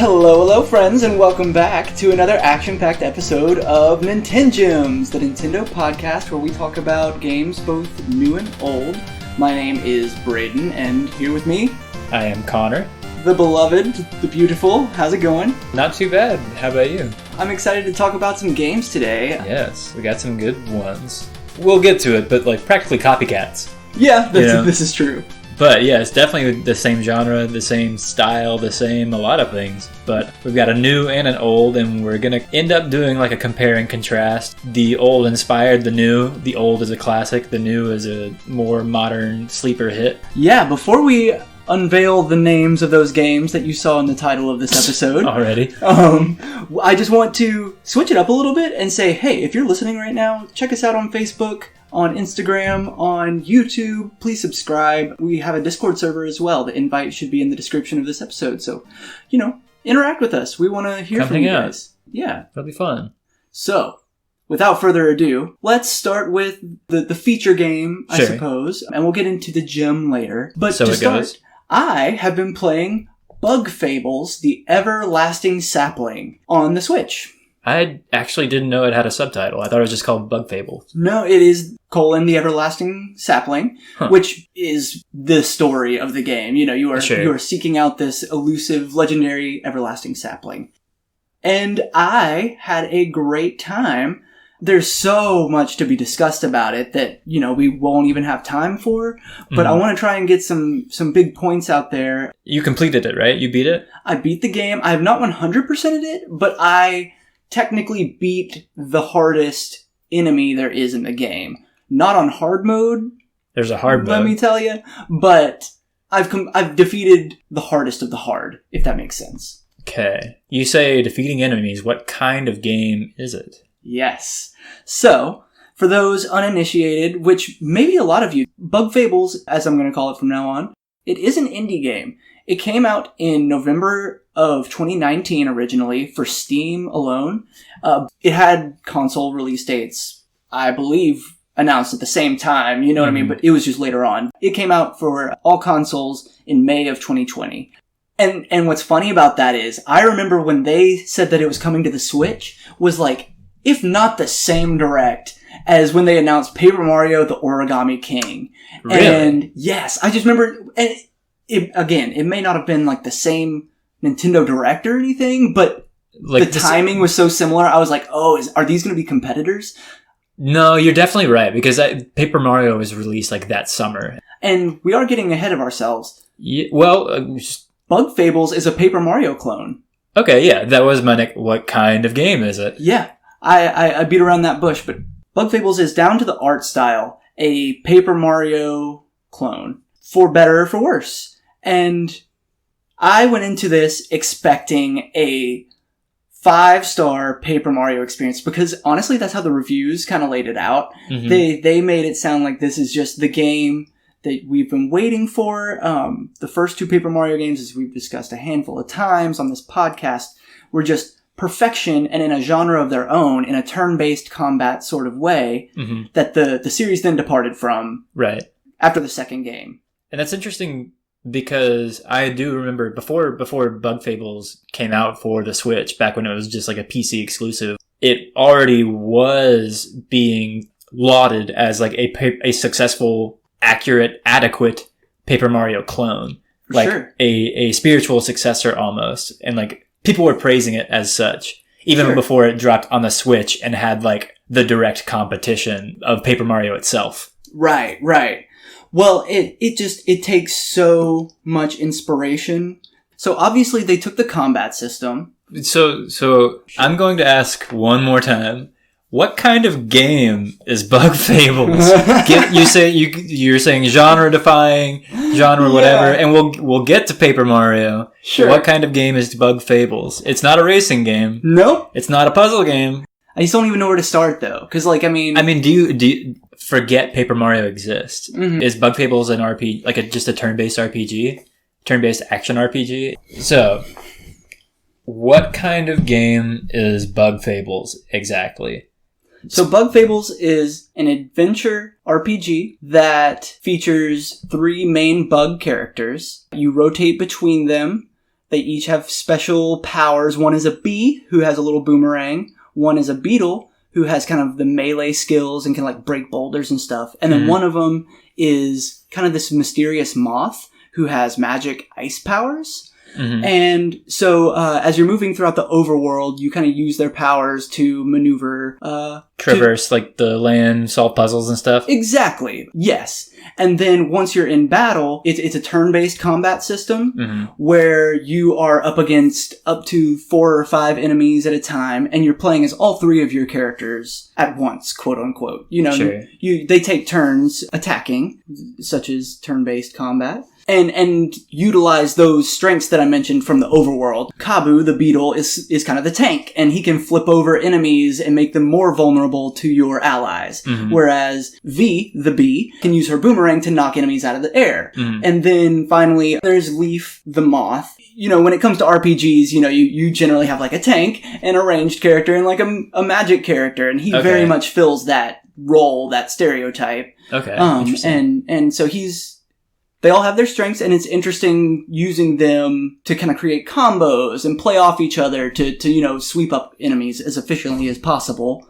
Hello friends, and welcome back to another action-packed episode of NintenGems, the Nintendo podcast where we talk about games both new and old. My name is Braydon, and here with me, I am Connor. The beloved, the beautiful. How's it going? Not too bad. How about you? I'm excited to talk about some games today. Yes, we got some good ones. We'll get to it, but like practically copycats. Yeah, this is true. But yeah, it's definitely the same genre, the same style, the same a lot of things. But we've got a new and an old, and we're going to end up doing like a compare and contrast. The old inspired the new. The old is a classic. The new is a more modern sleeper hit. Yeah, before we unveil the names of those games that you saw in the title of this episode already, I just want to switch it up a little bit and say, hey, if you're listening right now, check us out on Facebook, on Instagram, on YouTube. Please subscribe. We have a Discord server as well. The invite should be in the description of this episode. So, interact with us. We want to hear from you guys. Yeah. That'll be fun. So, without further ado, let's start with the feature game, I suppose. And we'll get into the gem later. But so to it start, goes. I have been playing Bug Fables, the Everlasting Sapling on the Switch. I actually didn't know it had a subtitle. I thought it was just called Bug Fables. No, it is the Everlasting Sapling, which is the story of the game. You are seeking out this elusive, legendary Everlasting Sapling. And I had a great time. There's so much to be discussed about it that, we won't even have time for. But I want to try and get some big points out there. You completed it, right? You beat it? I beat the game. I have not 100%ed it, but I technically beat the hardest enemy there is in the game. Not on hard mode. There's a hard mode. Let me tell you. But I've defeated the hardest of the hard, if that makes sense. Okay. You say defeating enemies. What kind of game is it? Yes. So, for those uninitiated, which maybe a lot of you, Bug Fables, as I'm going to call it from now on, it is an indie game. It came out in November of 2019 originally for Steam alone. It had console release dates, I believe, announced at the same time, you know what I mean? But it was just later on. It came out for all consoles in May of 2020. And what's funny about that is, I remember when they said that it was coming to the Switch, was like, if not the same direct as when they announced Paper Mario The Origami King. Really? And yes, I just remember, and it may not have been like the same Nintendo Direct or anything, but like the timing was so similar. I was like, are these going to be competitors? No, you're definitely right, because Paper Mario was released like that summer. And we are getting ahead of ourselves. Yeah, well, Bug Fables is a Paper Mario clone. Okay, yeah, that was my next. What kind of game is it? Yeah, I beat around that bush, but Bug Fables is, down to the art style, a Paper Mario clone. For better or for worse. And I went into this expecting a 5-star Paper Mario experience, because honestly, that's how the reviews kind of laid it out. Mm-hmm. They made it sound like this is just the game that we've been waiting for. The first 2 Paper Mario games, as we've discussed a handful of times on this podcast, were just perfection, and in a genre of their own, in a turn-based combat sort of way, that the series then departed from after the second game. And that's interesting, because I do remember before Bug Fables came out for the Switch, back when it was just like a PC exclusive, it already was being lauded as like a successful, accurate, adequate Paper Mario clone. A spiritual successor almost. And like, people were praising it as such, even before it dropped on the Switch and had like the direct competition of Paper Mario itself. Right. Well, it takes so much inspiration. So obviously they took the combat system. So I'm going to ask one more time. What kind of game is Bug Fables? You're saying genre defying, whatever, and we'll get to Paper Mario. Sure. What kind of game is Bug Fables? It's not a racing game. Nope. It's not a puzzle game. I just don't even know where to start though, because do you forget Paper Mario exists? Mm-hmm. Is Bug Fables an RPG, like just a turn-based RPG, turn-based action RPG? So, what kind of game is Bug Fables exactly? So Bug Fables is an adventure RPG that features 3 main bug characters. You rotate between them. They each have special powers. One is a bee who has a little boomerang. One is a beetle who has kind of the melee skills and can like break boulders and stuff. And then one of them is kind of this mysterious moth who has magic ice powers. And so as you're moving throughout the overworld, you kind of use their powers to maneuver. Traverse like the land, solve puzzles and stuff? Exactly. Yes. And then once you're in battle, it's a turn-based combat system where you are up against up to 4 or 5 enemies at a time, and you're playing as all 3 of your characters at once, quote unquote. You know, they take turns attacking, such as turn-based combat. And utilize those strengths that I mentioned from the overworld. Kabu, the beetle, is kind of the tank, and he can flip over enemies and make them more vulnerable to your allies. Whereas V, the bee, can use her boomerang to knock enemies out of the air. And then finally, there's Leaf, the moth. You know, when it comes to RPGs, you know, you generally have like a tank, and a ranged character, and like a magic character, and he very much fills that role, that stereotype. Interesting. And so they all have their strengths, and it's interesting using them to kind of create combos and play off each other to you know, sweep up enemies as efficiently as possible.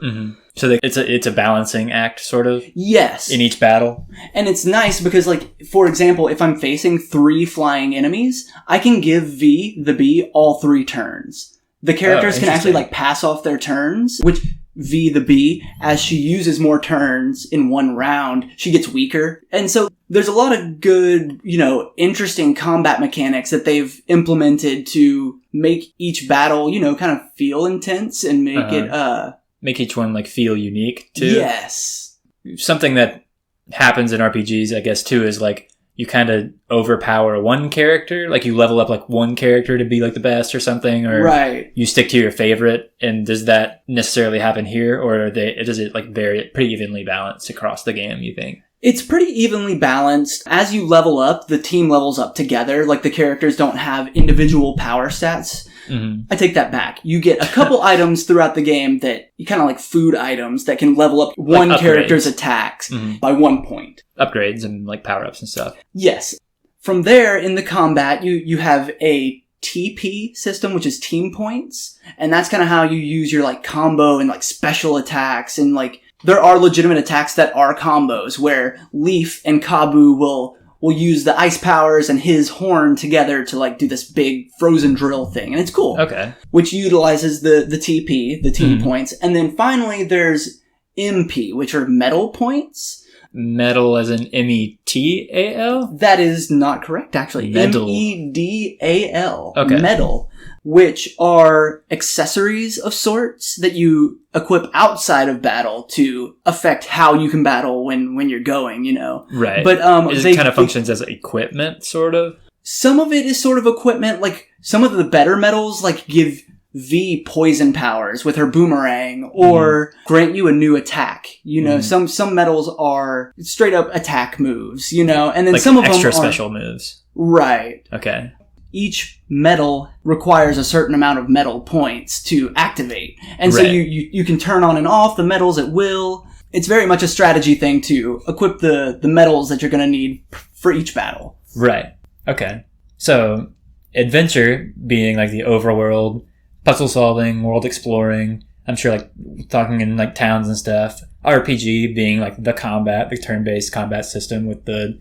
So it's a balancing act, sort of? Yes. In each battle? And it's nice because, like, for example, if I'm facing 3 flying enemies, I can give V, the bee, all 3 turns. The characters can actually, like, pass off their turns, which V, the bee, as she uses more turns in one round, she gets weaker. And so there's a lot of good, you know, interesting combat mechanics that they've implemented to make each battle, you know, kind of feel intense and make it, make each one, like, feel unique, too. Yes. Something that happens in RPGs, I guess, too, is, like, you kind of overpower one character. Like, you level up, like, one character to be, like, the best or something. Or you stick to your favorite. And does that necessarily happen here? Or does it, like, vary pretty evenly balanced across the game, you think? It's pretty evenly balanced. As you level up, the team levels up together. Like, the characters don't have individual power stats. I take that back. You get a couple items throughout the game that you kind of like food items that can level up one like character's attacks by 1 point. Upgrades and like power-ups and stuff. Yes. From there, in the combat, you have a TP system, which is team points. And that's kind of how you use your like combo and like special attacks. And like, there are legitimate attacks that are combos where Leaf and Kabu will use the ice powers and his horn together to like do this big frozen drill thing. And it's cool. Okay. Which utilizes the TP, the team points. And then finally there's MP, which are metal points. Metal as in METAL? That is not correct, actually. Medal. MEDAL. Okay. Metal. Which are accessories of sorts that you equip outside of battle to affect how you can battle when you're going, you know. Right. But it kind of functions as equipment, sort of? Some of it is sort of equipment. Like, some of the better metals, like, give V poison powers with her boomerang, or grant you a new attack. You know, some metals are straight up attack moves, you know, and then like some of extra them are special moves. Right. Okay. Each metal requires a certain amount of metal points to activate. And so you can turn on and off the metals at will. It's very much a strategy thing to equip the metals that you're going to need for each battle. Right. Okay. So, adventure being like the overworld, puzzle solving, world exploring, I'm sure like talking in like towns and stuff. RPG being like the combat, the turn-based combat system with the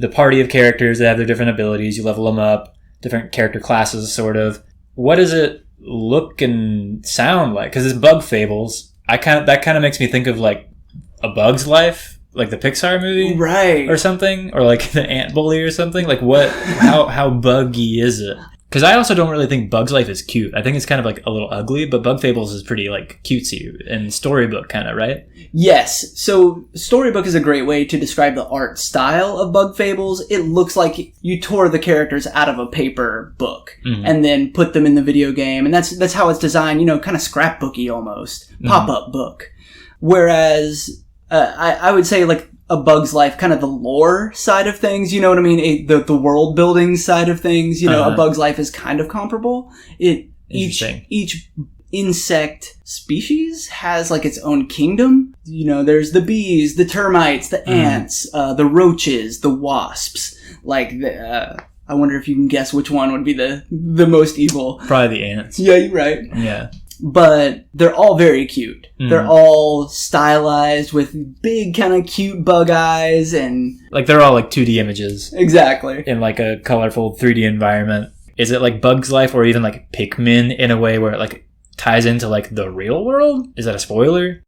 party of characters that have their different abilities. You level them up. Different character classes, sort of. What does it look and sound like? Because it's Bug Fables. That kind of makes me think of like A Bug's Life, like the Pixar movie, right, or something, or like the Ant Bully or something. Like what? how buggy is it? Because I also don't really think Bug's Life is cute. I think it's kind of like a little ugly, but Bug Fables is pretty like cutesy and storybook kind of, right? Yes. So storybook is a great way to describe the art style of Bug Fables. It looks like you tore the characters out of a paper book and then put them in the video game. And that's how it's designed, you know, kind of scrapbooky almost. Pop-up book. Whereas I would say like A Bug's Life, kind of the lore side of things, you know what I mean? The world building side of things, you know, A Bug's Life is kind of comparable. Each insect species has like its own kingdom. You know, there's the bees, the termites, the ants, the roaches, the wasps. Like I wonder if you can guess which one would be the most evil. Probably the ants. Yeah, you're right. Yeah. But they're all very cute. They're all stylized with big kind of cute bug eyes and... Like, they're all, like, 2D images. Exactly. In, like, a colorful 3D environment. Is it, like, Bug's Life or even, like, Pikmin in a way where it, like, ties into, like, the real world? Is that a spoiler?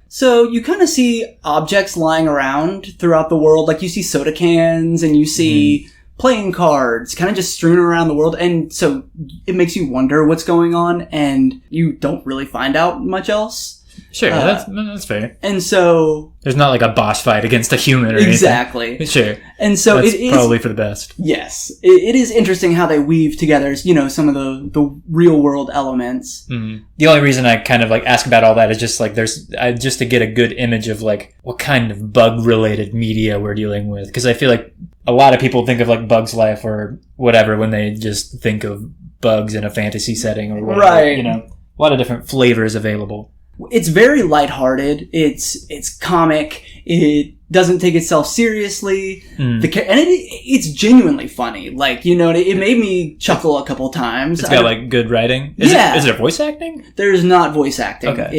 So you kind of see objects lying around throughout the world. Like, you see soda cans and you see... playing cards kind of just strewn around the world, and so it makes you wonder what's going on, and you don't really find out much else. Sure, that's fair. And so there's not like a boss fight against a human or exactly. anything. Sure. And so that's it is probably for the best. Yes, it is interesting how they weave together, some of the real world elements. Mm-hmm. The only reason I kind of like ask about all that is just like just to get a good image of like what kind of bug related media we're dealing with, because I feel like a lot of people think of like Bug's Life or whatever when they just think of bugs in a fantasy setting or whatever. Right. A lot of different flavors available. It's very lighthearted. It's comic. It doesn't take itself seriously. It's genuinely funny. Like, it made me chuckle a couple times. It's got like good writing. Is it voice acting? There's not voice acting. Okay.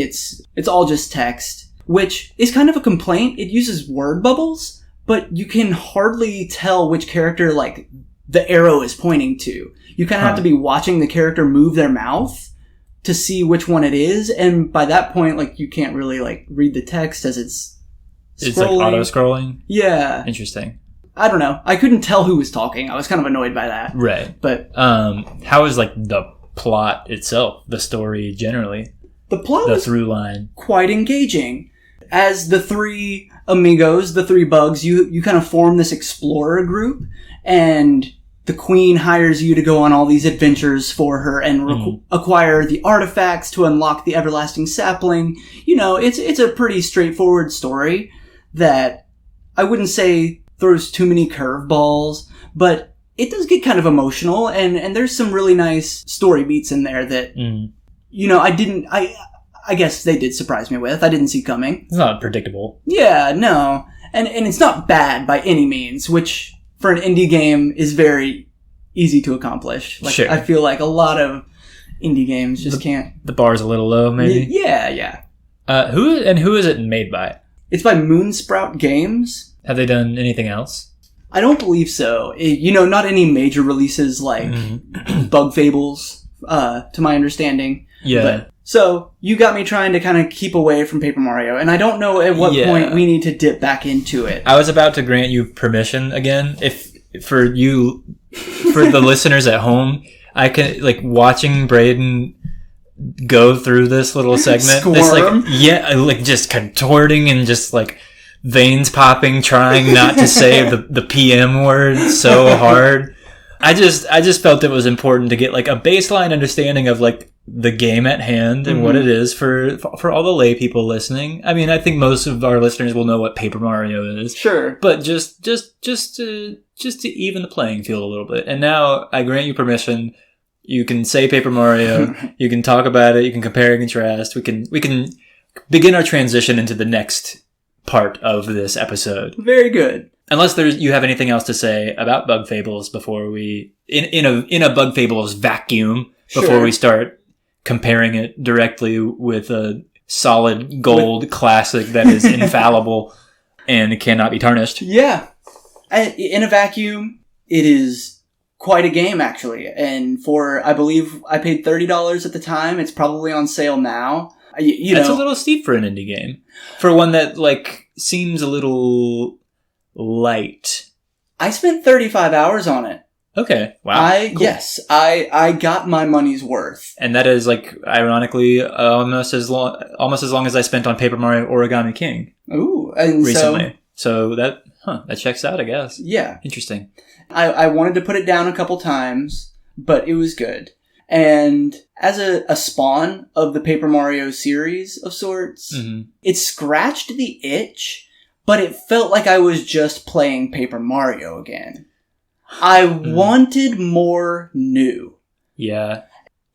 It's all just text, which is kind of a complaint. It uses word bubbles, but you can hardly tell which character like the arrow is pointing to. You kind of have to be watching the character move their mouth to see which one it is, and by that point, like, you can't really like read the text as it's scrolling. It's like auto-scrolling? Yeah. Interesting. I don't know. I couldn't tell who was talking. I was kind of annoyed by that. Right. But how is like the plot itself, the story generally? The plot was through line quite engaging. As the three amigos, the three bugs, you kind of form this explorer group, and the queen hires you to go on all these adventures for her and acquire the artifacts to unlock the Everlasting Sapling. It's a pretty straightforward story that I wouldn't say throws too many curveballs, but it does get kind of emotional, and there's some really nice story beats in there that, I guess they did surprise me with. I didn't see coming. It's not predictable. Yeah, no. And it's not bad by any means, which for an indie game is very easy to accomplish. Like, sure. I feel like a lot of indie games just can't. The bar's a little low, maybe? Yeah. Who is it made by? It's by Moonsprout Games. Have they done anything else? I don't believe so. Not any major releases like Bug Fables, to my understanding. Yeah. So, you got me trying to kind of keep away from Paper Mario, and I don't know at what point we need to dip back into it. I was about to grant you permission again. For the listeners at home, I can, like, watching Braydon go through this little segment. Squirm. It's like just contorting and just, like, veins popping, trying not to say the PM word so hard. I just felt it was important to get, like, a baseline understanding of, like, the game at hand and what it is for all the lay people listening. I mean, I think most of our listeners will know what Paper Mario is. Sure. But just to even the playing field a little bit. And now I grant you permission. You can say Paper Mario. You can talk about it. You can compare and contrast. We can begin our transition into the next part of this episode. Very good. Unless you have anything else to say about Bug Fables before we in a Bug Fables vacuum before we start comparing it directly with a solid gold classic that is infallible and cannot be tarnished. Yeah. In a vacuum, it is quite a game, actually. And I believe I paid $30 at the time. It's probably on sale now. That's a little steep for an indie game. For one that, like, seems a little light. I spent 35 hours on it. Okay. Wow. Cool. Yes, I got my money's worth. And that is, like, ironically, almost as long as I spent on Paper Mario Origami King. Ooh, and recently. So that checks out, I guess. Yeah. Interesting. I wanted to put it down a couple times, but it was good. And as a spawn of the Paper Mario series of sorts, it scratched the itch, but it felt like I was just playing Paper Mario again. I wanted more new. Yeah.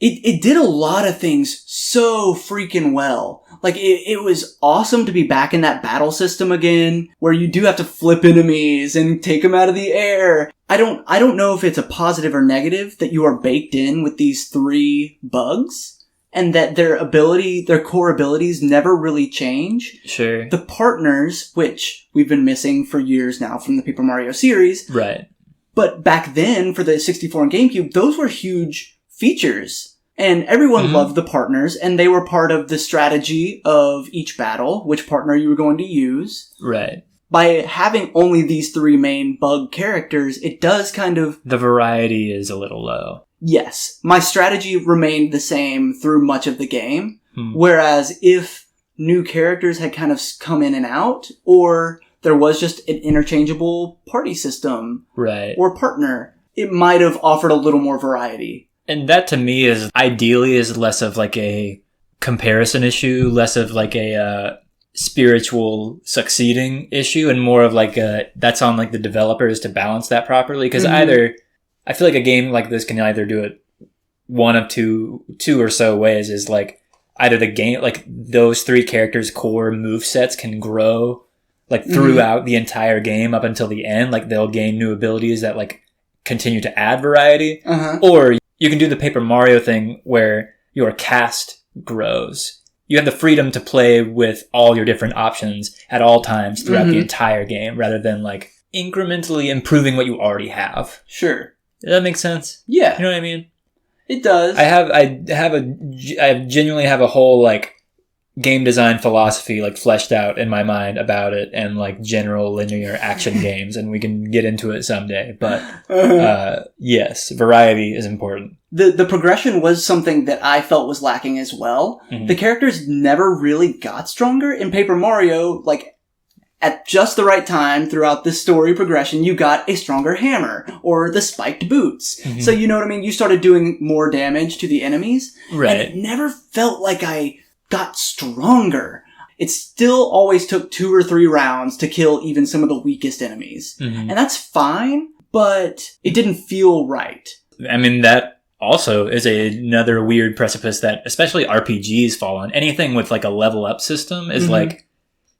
it did a lot of things so freaking well. Like, it was awesome to be back in that battle system again, where you do have to flip enemies and take them out of the air. I don't know if it's a positive or negative that you are baked in with these 3 bugs, and that their core abilities never really change. Sure. The partners, which we've been missing for years now from the Paper Mario series. Right. But back then, for the 64 and GameCube, those were huge features. And everyone loved the partners, and they were part of the strategy of each battle, which partner you were going to use. Right. By having only these 3 main bug characters, it does kind of... The variety is a little low. Yes. My strategy remained the same through much of the game. Whereas if new characters had kind of come in and out, or there was just an interchangeable party system, right, or partner, it might have offered a little more variety. And that to me is ideally is less of like a comparison issue, less of like a spiritual succeeding issue, and more of like that's on like the developers to balance that properly. Because either I feel like a game like this can either do it one of two or so ways. Is like either the game, like those 3 characters' core move sets can grow like throughout the entire game up until the end. Like they'll gain new abilities that like continue to add variety, or you can do the Paper Mario thing where your cast grows. You have the freedom to play with all your different options at all times throughout the entire game, rather than like incrementally improving what you already have. Sure. Does that make sense? Yeah. You know what I mean? It does. I genuinely have a whole like game design philosophy like fleshed out in my mind about it, and like general linear action games, and we can get into it someday. But yes, variety is important. The progression was something that I felt was lacking as well. The characters never really got stronger. In Paper Mario, like at just the right time throughout the story progression, you got a stronger hammer or the spiked boots. So you know what I mean? You started doing more damage to the enemies. Right. And it never felt like I got stronger. It still always took 2 or 3 rounds to kill even some of the weakest enemies. And that's fine, but it didn't feel right. I mean, that also is another weird precipice that especially RPGs fall on. Anything with like a level up system is like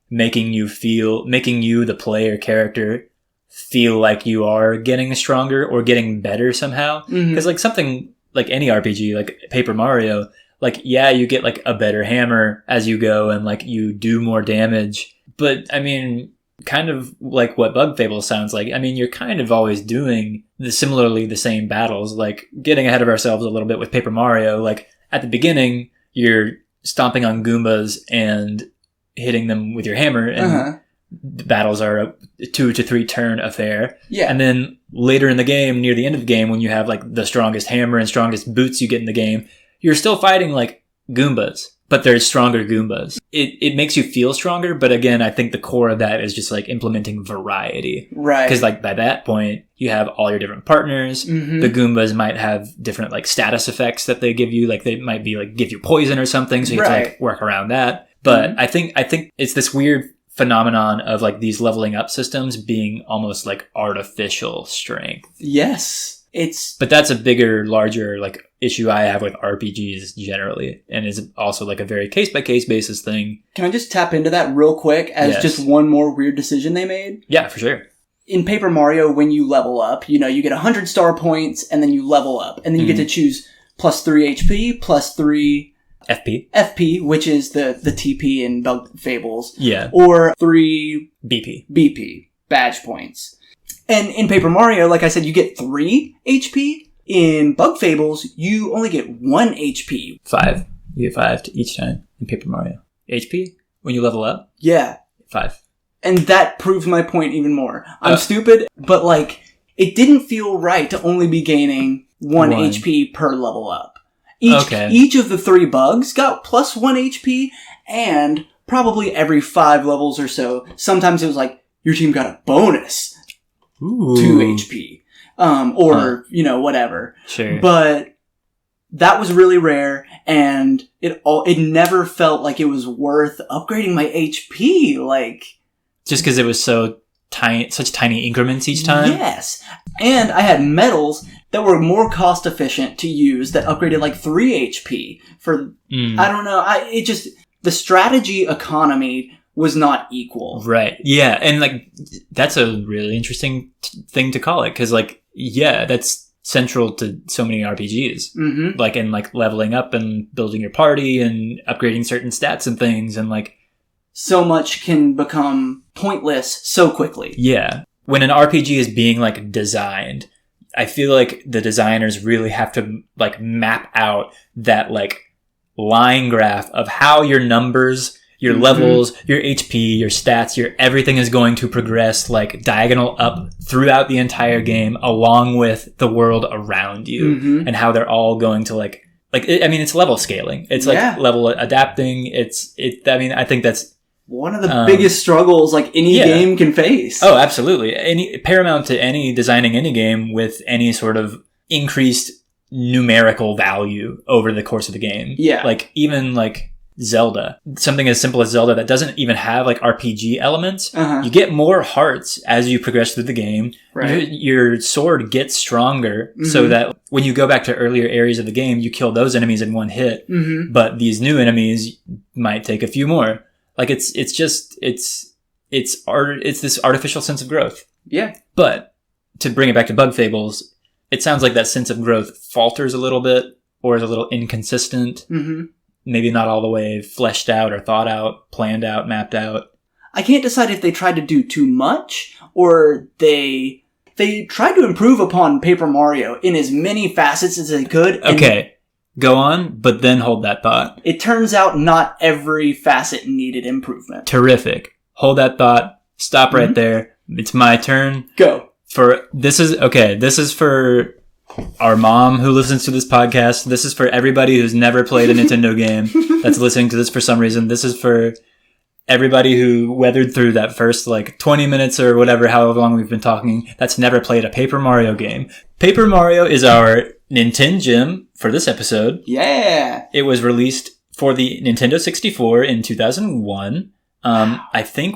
making you, the player character, feel like you are getting stronger or getting better somehow. Because like something like any RPG, like Paper Mario, like, yeah, you get like a better hammer as you go and like you do more damage. But I mean, kind of like what Bug Fables sounds like. I mean, you're kind of always doing similarly the same battles, like getting ahead of ourselves a little bit with Paper Mario. Like at the beginning, you're stomping on Goombas and hitting them with your hammer, and the battles are a 2 to 3 turn affair. Yeah. And then later in the game, near the end of the game, when you have like the strongest hammer and strongest boots you get in the game, you're still fighting like Goombas, but there's stronger Goombas. It makes you feel stronger, but again, I think the core of that is just like implementing variety. Right. Because like by that point, you have all your different partners. The Goombas might have different like status effects that they give you. Like they might be like give you poison or something, so you have to like work around that. But I think it's this weird phenomenon of like these leveling up systems being almost like artificial strength. Yes. But that's a bigger, larger like issue I have with RPGs generally, and is also like a very case-by-case basis thing. Can I just tap into that real quick as just one more weird decision they made? Yeah, for sure. In Paper Mario, when you level up, you know, you get 100 star points, and then you level up, and then you get to choose plus 3 HP, plus 3... FP, which is the TP in Bug Fables. Yeah. Or 3... BP. Badge points. And in Paper Mario, like I said, you get 3 HP. In Bug Fables, you only get 1 HP. 5. You get 5 to each time in Paper Mario. HP? When you level up? Yeah. 5. And that proves my point even more. I'm stupid, but like, it didn't feel right to only be gaining 1 HP per level up. Each of the 3 bugs got plus 1 HP, and probably every 5 levels or so, sometimes it was like, your team got a bonus. 2 HP. Or, you know, whatever. Sure. But that was really rare, and it never felt like it was worth upgrading my HP, like... Just because it was so such tiny increments each time. Yes. And I had medals that were more cost efficient to use that upgraded like 3 HP for, I don't know, the strategy economy was not equal. Right. Yeah. And like, that's a really interesting thing to call it. Cause like, yeah, that's central to so many RPGs. Mm-hmm. Like, and like leveling up and building your party and upgrading certain stats and things. And like, so much can become pointless so quickly. Yeah. When an RPG is being like designed, I feel like the designers really have to like map out that like line graph of how your numbers, your levels, your HP, your stats, your everything is going to progress like diagonal up throughout the entire game along with the world around you and how they're all going to it's level scaling. It's like level adapting. I think that's one of the biggest struggles like any game can face. Oh, absolutely. Paramount to any designing any game with any sort of increased numerical value over the course of the game. Yeah. Like even like Zelda, something as simple as Zelda that doesn't even have like RPG elements. You get more hearts as you progress through the game. Right. Your sword gets stronger so that when you go back to earlier areas of the game, you kill those enemies in one hit. But these new enemies might take a few more. Like it's this artificial sense of growth. Yeah. But to bring it back to Bug Fables, it sounds like that sense of growth falters a little bit or is a little inconsistent. Maybe not all the way fleshed out or thought out, planned out, mapped out. I can't decide if they tried to do too much or they tried to improve upon Paper Mario in as many facets as they could. Okay, go on, but then hold that thought. It turns out not every facet needed improvement. Terrific. Hold that thought. Stop right there. It's my turn. Go. This is for our mom who listens to this podcast. This is for everybody who's never played a Nintendo game that's listening to this for some reason. This is for everybody who weathered through that first like 20 minutes or whatever, however long we've been talking, that's never played a Paper Mario game. Paper Mario is our NintenGem for this episode. Yeah. It was released for the Nintendo 64 in 2001. I think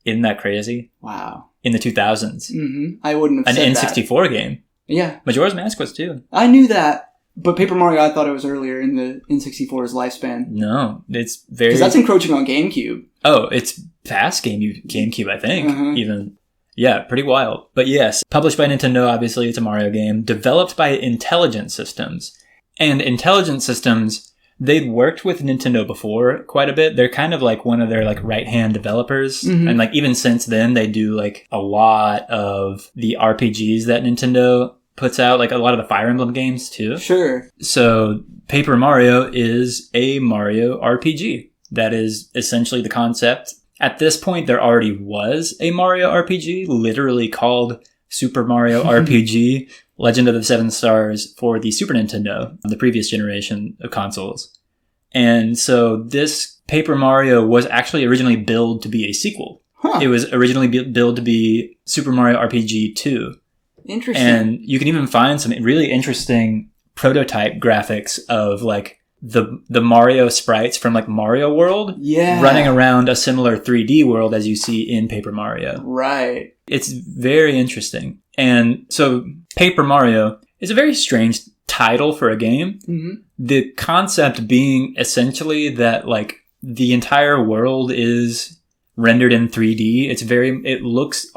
isn't that crazy? Wow. In the 2000s. I wouldn't have said an N64 game. Yeah. Majora's Mask was too. I knew that. But Paper Mario, I thought it was earlier in the N64's lifespan. No, it's very... Because that's encroaching on GameCube. Oh, it's past GameCube, I think. Even. Yeah, pretty wild. But yes, published by Nintendo, obviously, it's a Mario game. Developed by Intelligent Systems. And Intelligent Systems, they'd worked with Nintendo before quite a bit. They're kind of like one of their like right-hand developers. And like even since then, they do like a lot of the RPGs that Nintendo puts out, like a lot of the Fire Emblem games too. Sure. So Paper Mario is a Mario RPG. That is essentially the concept. At this point, there already was a Mario RPG, literally called Super Mario RPG, Legend of the Seven Stars for the Super Nintendo, the previous generation of consoles. And so this Paper Mario was actually originally billed to be a sequel. It was originally billed to be Super Mario RPG 2. Interesting. And you can even find some really interesting prototype graphics of like the Mario sprites from like Mario World running around a similar 3D world as you see in Paper Mario. Right. It's very interesting. And so Paper Mario is a very strange title for a game. The concept being essentially that like the entire world is rendered in 3D. It looks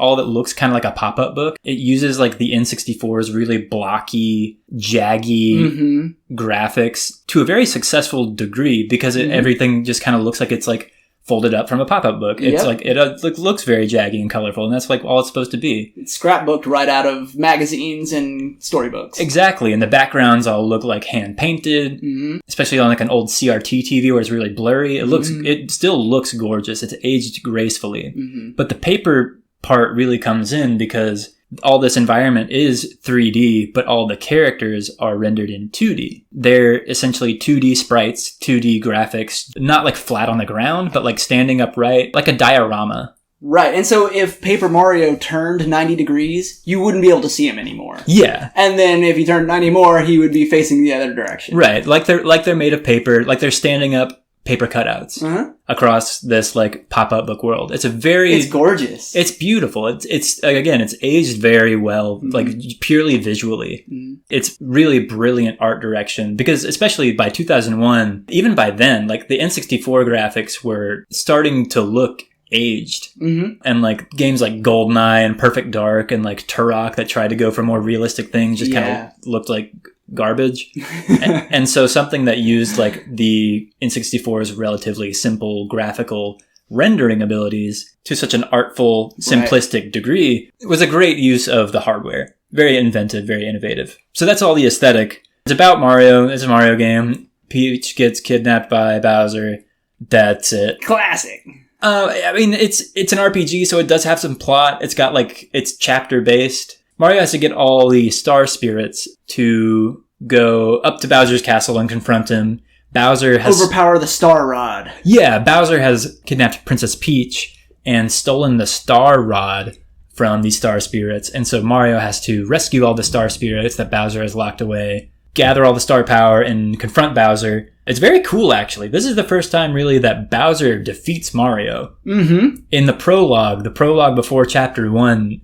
kind of like a pop-up book. It uses like the N64's really blocky, jaggy graphics to a very successful degree because everything just kind of looks like it's like folded up from a pop-up book. It's like it looks very jaggy and colorful, and that's like all it's supposed to be. It's scrapbooked right out of magazines and storybooks. Exactly, and the backgrounds all look like hand painted, especially on like an old CRT TV where it's really blurry. It still looks gorgeous. It's aged gracefully, but the paper part really comes in because all this environment is 3D, but all the characters are rendered in 2D. They're essentially 2D sprites, 2D graphics, not like flat on the ground, but like standing upright, like a diorama. Right, and so if Paper Mario turned 90 degrees, you wouldn't be able to see him anymore. Yeah. And then if he turned 90 more, he would be facing the other direction. Right, like they're made of paper, like they're standing up paper cutouts across this like pop-up book world. It's gorgeous. It's beautiful. It's again, it's aged very well, like purely visually. It's really brilliant art direction because especially by 2001, even by then, like the N64 graphics were starting to look aged. And like games like GoldenEye and Perfect Dark and like Turok that tried to go for more realistic things just kind of looked like garbage. and so something that used like the N64's relatively simple graphical rendering abilities to such an artful, simplistic degree was a great use of the hardware. Very inventive, very innovative. So that's all the aesthetic. It's about Mario. It's a Mario game. Peach gets kidnapped by Bowser. That's it. Classic. I mean, it's an RPG, so it does have some plot. It's got like, it's chapter based. Mario has to get all the star spirits to go up to Bowser's castle and confront him. Bowser has... overpower the Star Rod. Yeah, Bowser has kidnapped Princess Peach and stolen the Star Rod from the star spirits. And so Mario has to rescue all the star spirits that Bowser has locked away, gather all the star power, and confront Bowser. It's very cool, actually. This is the first time, really, that Bowser defeats Mario. In the prologue before Chapter 1...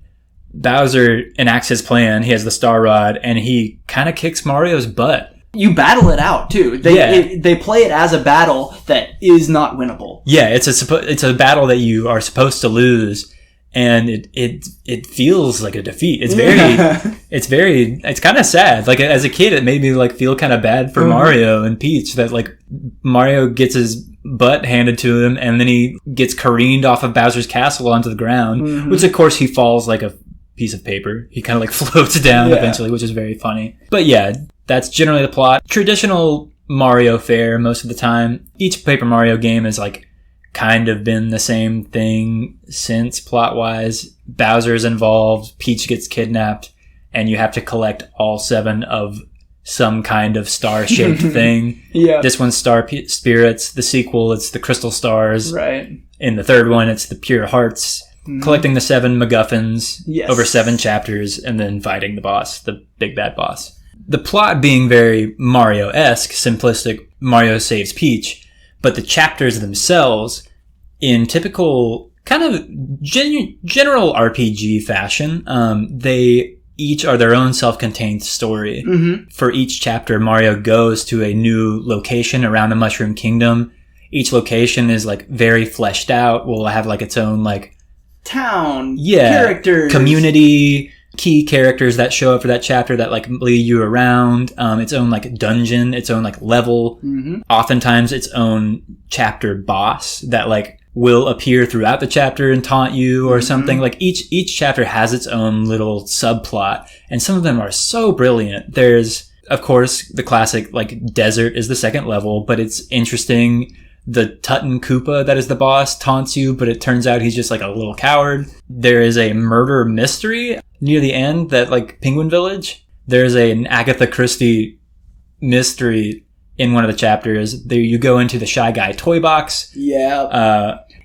Bowser enacts his plan. He has the Star Rod, and he kind of kicks Mario's butt. You battle it out too. They play it as a battle that is not winnable. Yeah, it's a battle that you are supposed to lose, and it feels like a defeat. It's kind of sad. Like as a kid, it made me like feel kind of bad for Mario and Peach that like Mario gets his butt handed to him, and then he gets careened off of Bowser's castle onto the ground, which of course he falls like a piece of paper. He kind of like floats down eventually, which is very funny. But yeah, that's generally the plot. Traditional Mario fare most of the time. Each Paper Mario game has like kind of been the same thing since plot-wise. Bowser's involved, Peach gets kidnapped, and you have to collect all 7 of some kind of star-shaped thing. This one's Star Spirits. The sequel, it's the Crystal Stars. Right. In the third one, it's the Pure Hearts. Collecting the 7 MacGuffins over 7 chapters and then fighting the boss, the big bad boss. The plot being very Mario-esque, simplistic, Mario saves Peach, but the chapters themselves, in typical kind of general RPG fashion, they each are their own self-contained story. For each chapter, Mario goes to a new location around the Mushroom Kingdom. Each location is like very fleshed out, will have like its own like town, characters, community, key characters that show up for that chapter that like lead you around, its own like dungeon, its own like level, oftentimes its own chapter boss that like will appear throughout the chapter and taunt you or something. Like each chapter has its own little subplot, and some of them are so brilliant. There's of course the classic like desert is the second level, but it's interesting. The Tutton Koopa that is the boss taunts you, but it turns out he's just like a little coward. There is a murder mystery near the end that like Penguin Village. There's an Agatha Christie mystery in one of the chapters. There you go into the Shy Guy toy box.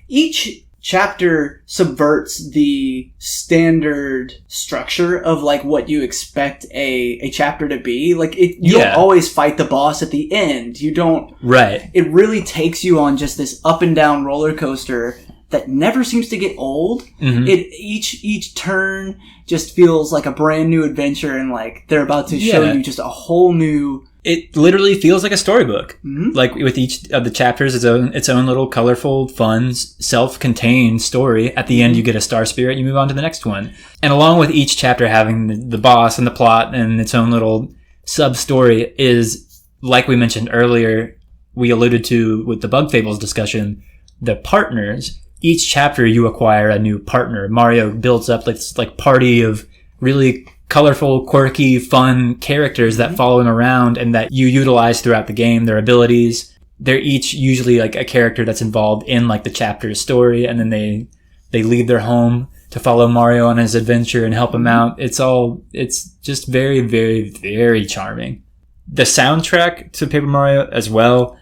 Each chapter subverts the standard structure of like what you expect a chapter to be. Like you don't always fight the boss at the end. You don't. Right. It really takes you on just this up and down roller coaster that never seems to get old. Each turn just feels like a brand new adventure, and like they're about to show you just a whole new. It literally feels like a storybook. Like with each of the chapters, its own little colorful, fun, self-contained story. At the end, you get a star spirit, you move on to the next one. And along with each chapter having the boss and the plot and its own little sub-story is, like we mentioned earlier, we alluded to with the Bug Fables discussion, the partners. Each chapter you acquire a new partner. Mario builds up this like party of really colorful, quirky, fun characters that follow him around and that you utilize throughout the game, their abilities. They're each usually like a character that's involved in like the chapter's story, and then they leave their home to follow Mario on his adventure and help him out. It's just very, very, very charming. The soundtrack to Paper Mario as well,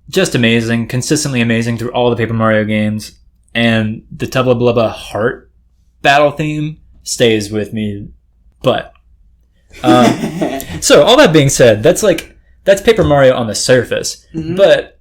just amazing, consistently amazing through all the Paper Mario games. And the Tubba Blubba Heart battle theme stays with me. But so all that being said, that's Paper Mario on the surface. But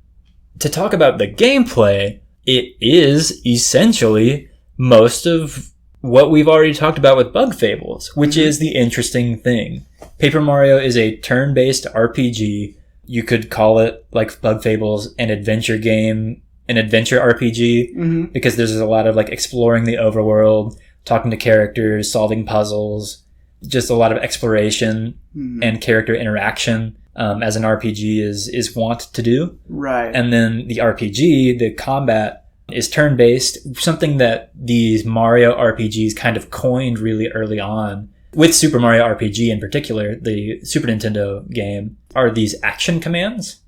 to talk about the gameplay, it is essentially most of what we've already talked about with Bug Fables, which is the interesting thing. Paper Mario is a turn-based RPG. You could call it, like Bug Fables, an adventure game, an adventure RPG, because there's a lot of like exploring the overworld, talking to characters, solving puzzles, just a lot of exploration and character interaction, as an RPG is wont to do. Right. And then the RPG, the combat, is turn-based, something that these Mario RPGs kind of coined really early on. With Super Mario RPG in particular, the Super Nintendo game, are these action commands.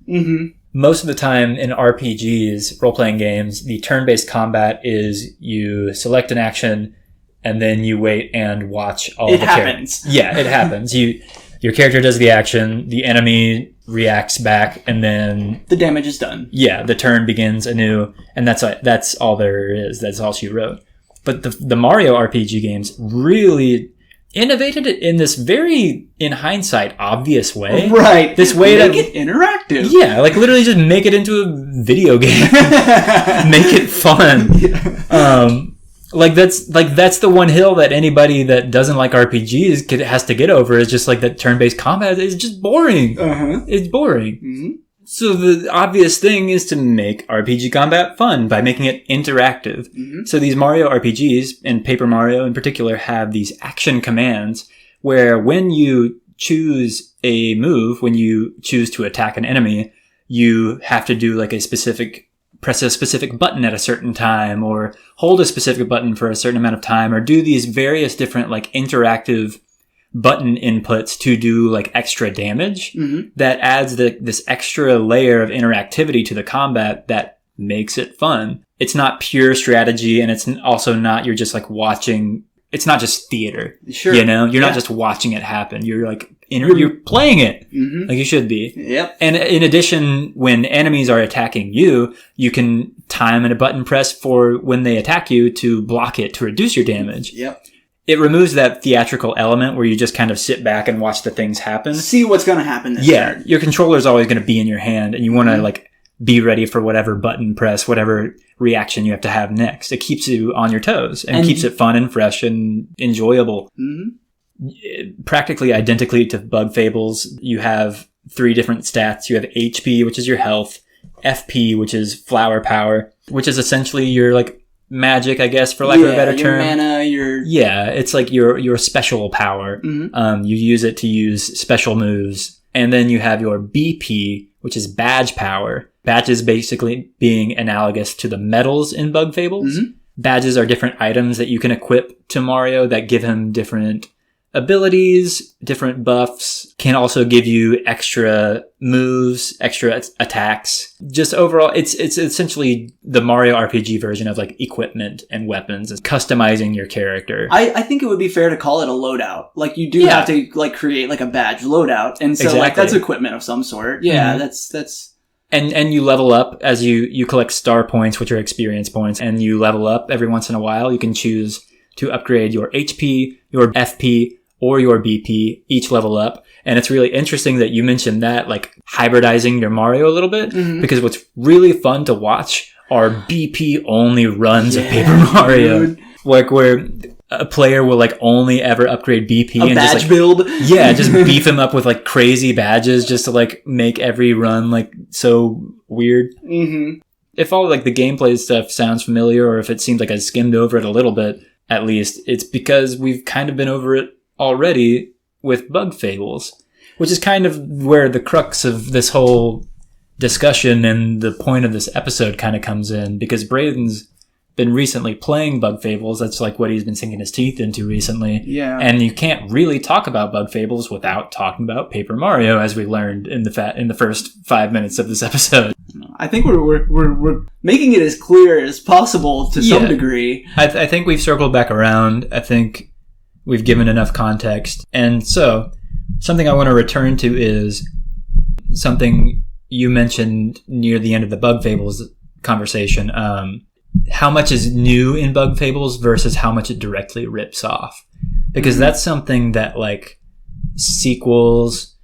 Most of the time in RPGs, role-playing games, the turn-based combat is you select an action and then you wait and watch all it the happens. Yeah, it happens. Your character does the action, the enemy reacts back, and then the damage is done. Yeah, the turn begins anew, and that's all there is. That's all she wrote. But the Mario RPG games really innovated it in this very, in hindsight, obvious way. Right. This way to make it interactive. Yeah, like literally just make it into a video game. Make it fun. Yeah. That's the one hill that anybody that doesn't like RPGs has to get over, is just like that turn-based combat is just boring. It's boring. So the obvious thing is to make RPG combat fun by making it interactive. So these Mario RPGs, and Paper Mario in particular, have these action commands where when you choose a move, when you choose to attack an enemy, you have to do like press a specific button at a certain time, or hold a specific button for a certain amount of time, or do these various different like interactive button inputs to do like extra damage. That adds this extra layer of interactivity to the combat that makes it fun. It's not pure strategy, and it's also not, you're just like watching, it's not just theater. Sure. You know, you're not just watching it happen. You're like, you're playing it like you should be. Yep. And in addition, when enemies are attacking you, you can time and a button press for when they attack you to block it to reduce your damage. Yep. It removes that theatrical element where you just kind of sit back and watch the things happen. See what's going to happen this turn. Your controller is always going to be in your hand, and you want to like be ready for whatever button press, whatever reaction you have to have next. It keeps you on your toes and keeps it fun and fresh and enjoyable. Practically identically to Bug Fables, you have 3 different stats. You have HP, which is your health, FP, which is flower power, which is essentially your like magic, I guess, for lack of a better term. Mana, it's like your special power. You use it to use special moves. And then you have your BP, which is badge power. Badges basically being analogous to the medals in Bug Fables. Badges are different items that you can equip to Mario that give him different abilities, different buffs, can also give you extra moves, extra attacks. Just overall, it's essentially the Mario RPG version of like equipment and weapons. It's customizing your character. I think it would be fair to call it a loadout. Like you do have to like create like a badge loadout. And so like that's equipment of some sort. Yeah, that's... And you level up as you collect star points, which are experience points, and you level up every once in a while. You can choose to upgrade your HP, your FP, or your BP, each level up. And it's really interesting that you mentioned that, like hybridizing your Mario a little bit, because what's really fun to watch are BP only runs of Paper Mario. Dude. Like where a player will like only ever upgrade BP and badge just like build. Yeah, just beef him up with like crazy badges just to like make every run like so weird. If all like the gameplay stuff sounds familiar, or if it seems like I skimmed over it a little bit, at least, it's because we've kind of been over it already with Bug Fables, which is kind of where the crux of this whole discussion and the point of this episode kind of comes in, because Braydon's been recently playing Bug Fables. That's like what he's been sinking his teeth into recently. Yeah. And you can't really talk about Bug Fables without talking about Paper Mario, as we learned in the first 5 minutes of this episode. I think we're making it as clear as possible to some degree. I think we've circled back around. I think we've given enough context. And so, something I want to return to is something you mentioned near the end of the Bug Fables conversation. How much is new in Bug Fables versus how much it directly rips off. Because that's something that, like, sequels,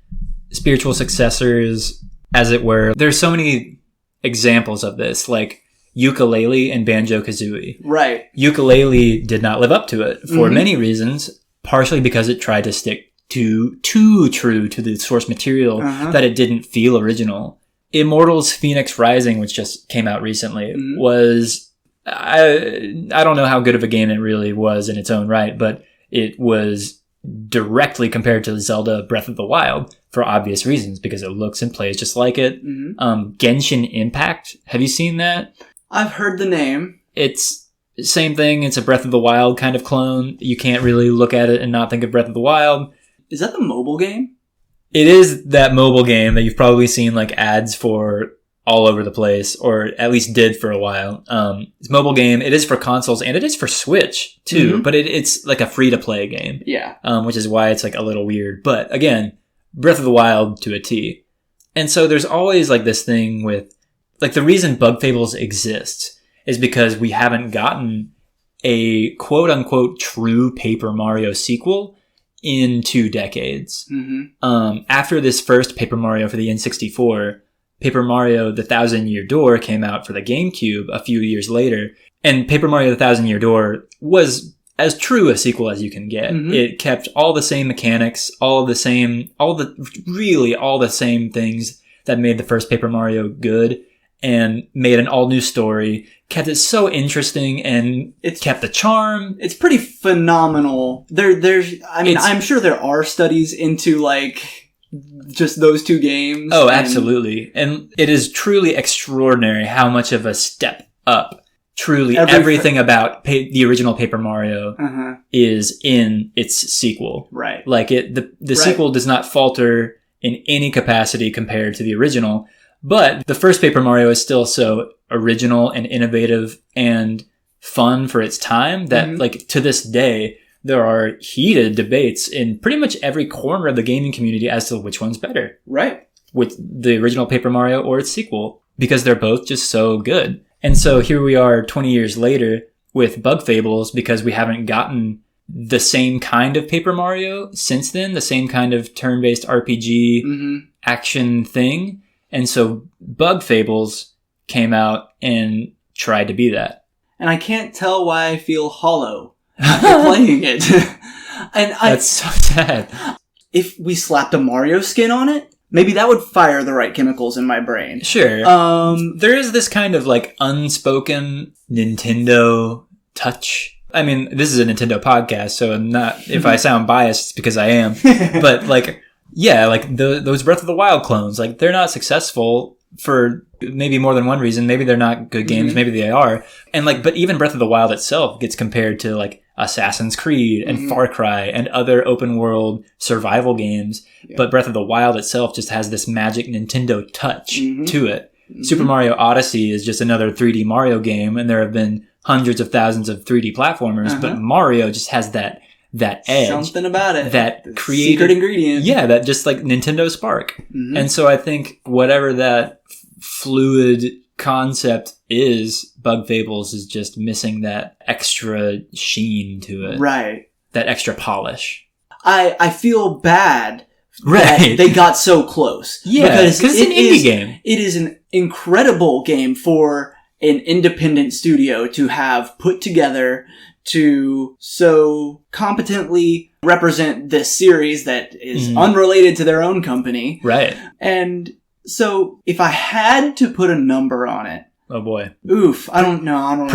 spiritual successors, as it were, there's so many examples of this, like Yooka-Laylee and Banjo-Kazooie. Right. Yooka-Laylee did not live up to it for many reasons, partially because it tried to stick too true to the source material that it didn't feel original. Immortals Phoenix Rising, which just came out recently, was... I don't know how good of a game it really was in its own right, but it was directly compared to Zelda Breath of the Wild for obvious reasons, because it looks and plays just like it. Genshin Impact, have you seen that? I've heard the name. It's the same thing. It's a Breath of the Wild kind of clone. You can't really look at it and not think of Breath of the Wild. Is that the mobile game? It is that mobile game that you've probably seen like ads for all over the place, or at least did for a while. It's a mobile game. It is for consoles, and it is for Switch too, but it's like a free-to-play game. Yeah. Which is why it's like a little weird. But again, Breath of the Wild to a T. And so there's always like this thing with, like, the reason Bug Fables exists is because we haven't gotten a quote-unquote true Paper Mario sequel in 2 decades. After this first Paper Mario for the N64, Paper Mario The Thousand Year Door came out for the GameCube a few years later, and Paper Mario The Thousand Year Door was as true a sequel as you can get. It kept all the same mechanics, all the same things that made the first Paper Mario good, and made an all-new story, kept it so interesting, and it kept the charm. It's pretty phenomenal. I'm sure there are studies into, like, just those 2 games. Oh, absolutely. And it is truly extraordinary how much of a step up truly everything about the original Paper Mario is in its sequel. Right. Like, the sequel does not falter in any capacity compared to the original, but the first Paper Mario is still so original and innovative and fun for its time that, like, to this day, there are heated debates in pretty much every corner of the gaming community as to which one's better. Right. With the original Paper Mario or its sequel, because they're both just so good. And so here we are 20 years later with Bug Fables, because we haven't gotten the same kind of Paper Mario since then, the same kind of turn-based RPG action thing. And so Bug Fables came out and tried to be that. And I can't tell why I feel hollow after playing it. That's so sad. If we slapped a Mario skin on it, maybe that would fire the right chemicals in my brain. Sure. There is this kind of like unspoken Nintendo touch. I mean, this is a Nintendo podcast, so I'm not, if I sound biased, it's because I am. But like, yeah, like those Breath of the Wild clones, like, they're not successful for maybe more than one reason. Maybe they're not good games. Maybe they are. And like, but even Breath of the Wild itself gets compared to like Assassin's Creed and Far Cry and other open world survival games. Yeah. But Breath of the Wild itself just has this magic Nintendo touch to it. Super Mario Odyssey is just another 3D Mario game, and there have been hundreds of thousands of 3D platformers, but Mario just has that edge. Something about it. That creative secret ingredient. Yeah, that just like Nintendo spark. And so I think whatever that fluid concept is, Bug Fables is just missing that extra sheen to it. Right. That extra polish. I feel bad that they got so close. Yeah, because it's an indie game. It is an incredible game for an independent studio to have put together to so competently represent this series that is unrelated to their own company. Right. And so if I had to put a number on it. Oh boy. Oof. I don't know.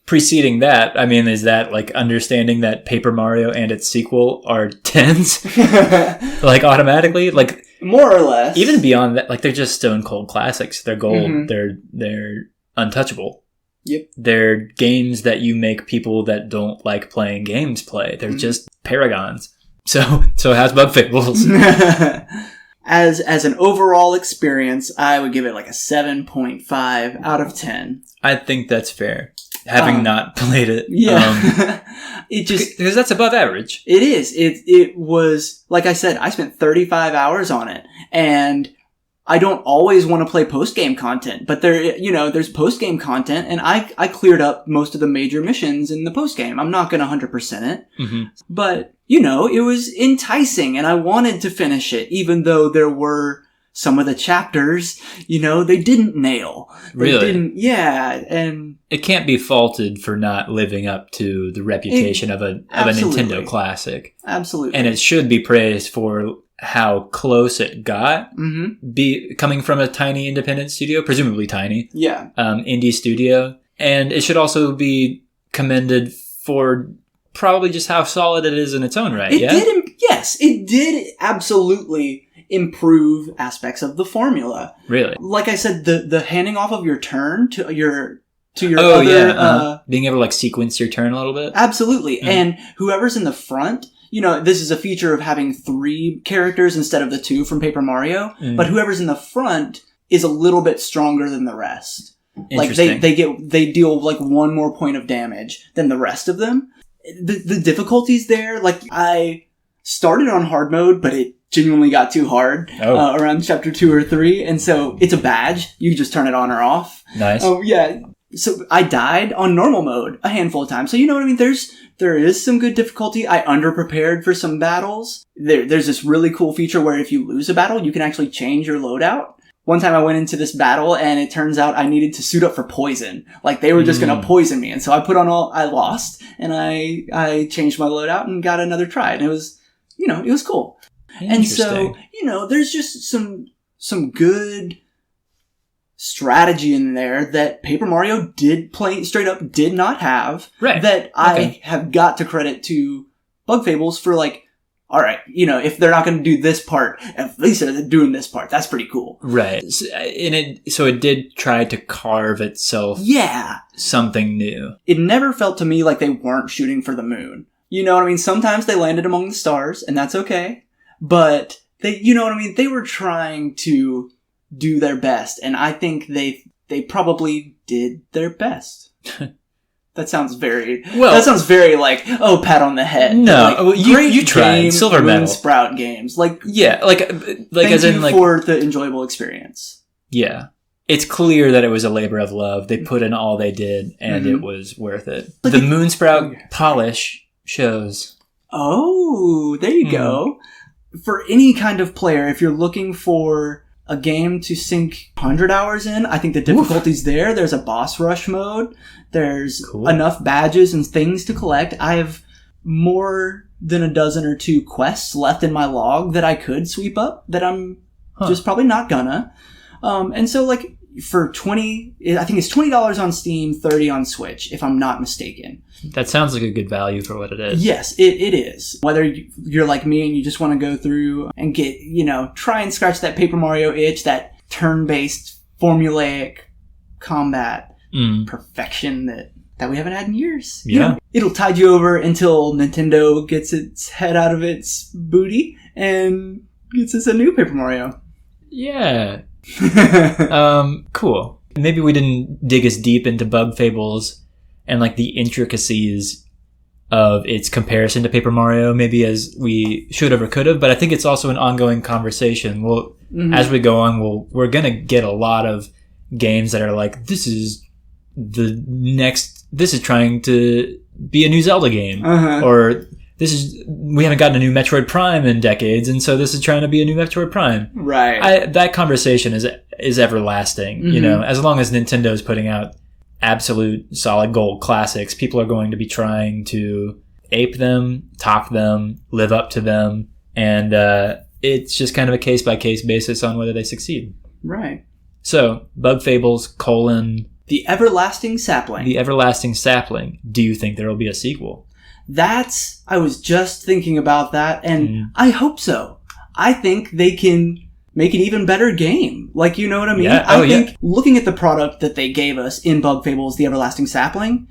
Preceding that, I mean, is that like understanding that Paper Mario and its sequel are 10s? Like automatically? Like more or less. Even beyond that, like they're just stone cold classics. They're gold. They're untouchable. Yep. They're games that you make people that don't like playing games play. They're just paragons. So how's Bug Fables? As an overall experience, I would give it like a 7.5 out of 10. I think that's fair. Having not played it. Yeah. It just... Because that's above average. It is. It was... Like I said, I spent 35 hours on it. And I don't always want to play post-game content. But there's post-game content. And I cleared up most of the major missions in the post-game. I'm not going to 100% it. But, it was enticing. And I wanted to finish it. Even though there were some of the chapters, they didn't nail. Really? Yeah, and it can't be faulted for not living up to the reputation of a Nintendo classic. Absolutely. And it should be praised for how close it got, coming from a tiny independent studio, presumably tiny. Yeah. Indie studio. And it should also be commended for probably just how solid it is in its own right. Yes, it did absolutely improve aspects of the formula. Really? Like I said, the handing off of your turn to your being able to sequence your turn a little bit. Absolutely. And whoever's in the front, this is a feature of having 3 characters instead of the 2 from Paper Mario, but whoever's in the front is a little bit stronger than the rest. Like they deal 1 more point of damage than the rest of them. The difficulties there, I started on hard mode, but it genuinely got too hard around chapter 2 or 3, and so it's a badge. You just turn it on or off. Nice. Oh yeah. So I died on normal mode a handful of times. So you know what I mean? There is some good difficulty. I underprepared for some battles. There's this really cool feature where if you lose a battle, you can actually change your loadout. One time I went into this battle and it turns out I needed to suit up for poison. They were just gonna poison me. And so I put on I lost and I changed my loadout and got another try. And it was, it was cool. And so, there's just some good strategy in there that Paper Mario did not have. Right. That I have got to credit to Bug Fables for all right, if they're not going to do this part, at least they're doing this part. That's pretty cool. Right. So it did try to carve itself something new. It never felt to me like they weren't shooting for the moon. You know what I mean? Sometimes they landed among the stars, and that's okay. But they were trying to do their best, and I think they probably did their best. That sounds very pat on the head. No, you tried. Silver medal. Moonsprout games. Thank as in for the enjoyable experience. Yeah. It's clear that it was a labor of love. They put in all they did, and it was worth it. The Moonsprout polish shows. Oh, there you go. For any kind of player, if you're looking for a game to sink 100 hours in, I think the difficulty's there. There's a boss rush mode. There's enough badges and things to collect. I have more than a dozen or 2 quests left in my log that I could sweep up that I'm just probably not gonna. And so for I think it's $20 on Steam, $30 on Switch, if I'm not mistaken. That sounds like a good value for what it is. Yes, it is. Whether you're like me and you just want to go through and get, try and scratch that Paper Mario itch, that turn-based formulaic combat perfection that we haven't had in years. Yeah. It'll tide you over until Nintendo gets its head out of its booty and gets us a new Paper Mario. Yeah. Cool. Maybe we didn't dig as deep into Bug Fables and the intricacies of its comparison to Paper Mario maybe as we should have or could have, but I think it's also an ongoing conversation. As we go on, we're gonna get a lot of games that are this is trying to be a new Zelda game, or we haven't gotten a new Metroid Prime in decades, and so this is trying to be a new Metroid Prime. Right. That conversation is everlasting. As long as Nintendo's putting out absolute solid gold classics, people are going to be trying to ape them, top them, live up to them, and it's just kind of a case-by-case basis on whether they succeed. Right. So, Bug Fables, The Everlasting Sapling. The Everlasting Sapling. Do you think there will be a sequel? I was just thinking about that, and I hope so. I think they can make an even better game. You know what I mean? Yeah. I think looking at the product that they gave us in Bug Fables, The Everlasting Sapling,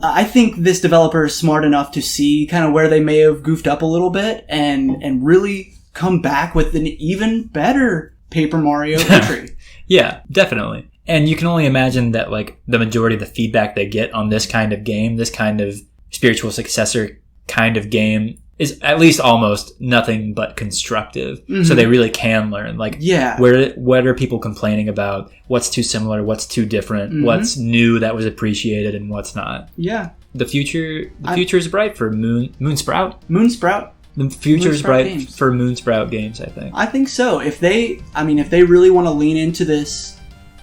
I think this developer is smart enough to see kind of where they may have goofed up a little bit and really come back with an even better Paper Mario entry. Yeah, definitely. And you can only imagine that the majority of the feedback they get on this kind of game, this kind of spiritual successor kind of game, is at least almost nothing but constructive. So they really can learn. What are people complaining about? What's too similar? What's too different? What's new that was appreciated and what's not? Yeah. The future is bright for Moonsprout. Moonsprout. The future's Moonsprout bright games. for Moonsprout games, I think. I think so. If they really want to lean into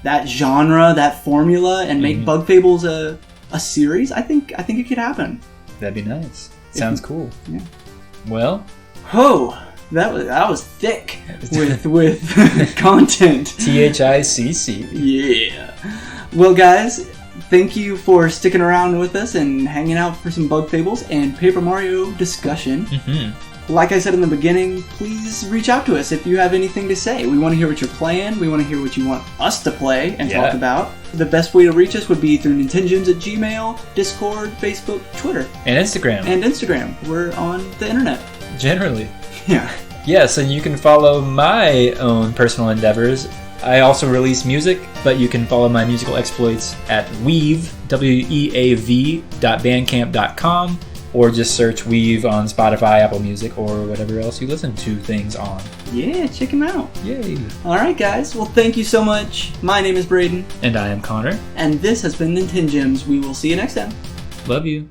that genre, that formula, and make Bug Fables a series, I think it could happen. That'd be nice. Sounds cool. Yeah. Well, that was thick with content. THICC. Yeah. Well, guys, thank you for sticking around with us and hanging out for some Bug Fables and Paper Mario discussion. Like I said in the beginning, please reach out to us if you have anything to say. We want to hear what you're playing. We want to hear what you want us to play and talk about. The best way to reach us would be through NintenGems at Gmail, Discord, Facebook, Twitter. And Instagram. We're on the internet. Generally. Yeah. Yes, and you can follow my own personal endeavors. I also release music, but you can follow my musical exploits at weave, weav.bandcamp.com, or just search Weave on Spotify, Apple Music, or whatever else you listen to things on. Yeah, check them out. Yay. Alright, guys. Well, thank you so much. My name is Braydon. And I am Connor. And this has been NintenGems. We will see you next time. Love you.